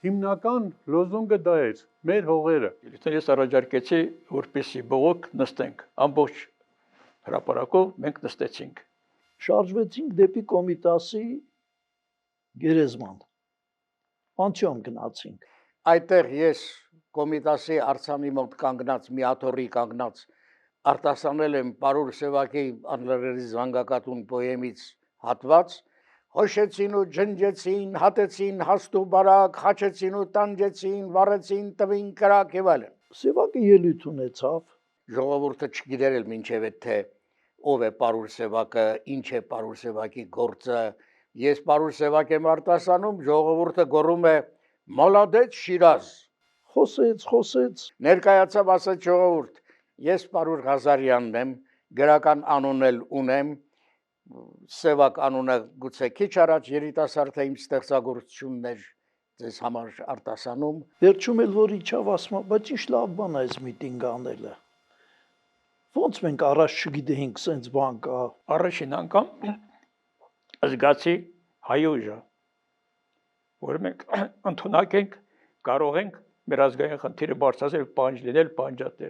հիմնական լոզունգը դա էր, մեր հողերը։ Ես առաջարկեցի, որպեսզի բողոք նստենք, ամբողջ հրապարակով մենք նստեցինք։ Շարժվեցինք դեպի Կոմիտասի գերեզման։ Պանթեոն գնացինք։ Այդտեղ ես Կոմիտասի արձանի մոտ կանգնած, մի աթոռի կանգնած արտասանել եմ Պարուր Սևակի անլրերի զանգակատուն պոեմից հատված, հոշեցին ու ջնջեցին, հատեցին հաստ ու բարակ, խաչեցին ու տանջեցին, վառեցին, տվին կրակ եւ այլն։ Սևակը ելույթ ունեցավ։ Ժողովուրդը չգիտեր էլ մինչև այդ թե ով է Պարուր Սևակը, ինչ է Պարուր Սևակի գործը։ Ես Պարուր Սևակ եմ արտասանում, ժողովուրդը գոռում է «Մոլադեց Շիրազ»։ Խոսեց։ Ներկայացավ ասաց ժողովուրդ, ես Պարուր Ղազարյանն եմ, գրական անուն էլ ունեմ, Սևակ անունը գուցե քիչ առաջ երիտասարդ իմ ստեղծագործությունն էր ձեզ համար արտասանում։ Վերջում էլ որ իջավ ասում, բայց ինչ լավ բան է այս միտինգ անելը։ Ոնց մենք առաջ չգիտեինք սենց բան կա։ Առաջին անգամ զգացի հայ ուժը, որ մենք ընդունակ ենք, կարող ենք մեր ազգային խնդիրը բարձրացնել, պահանջ լինել, պահանջատեր։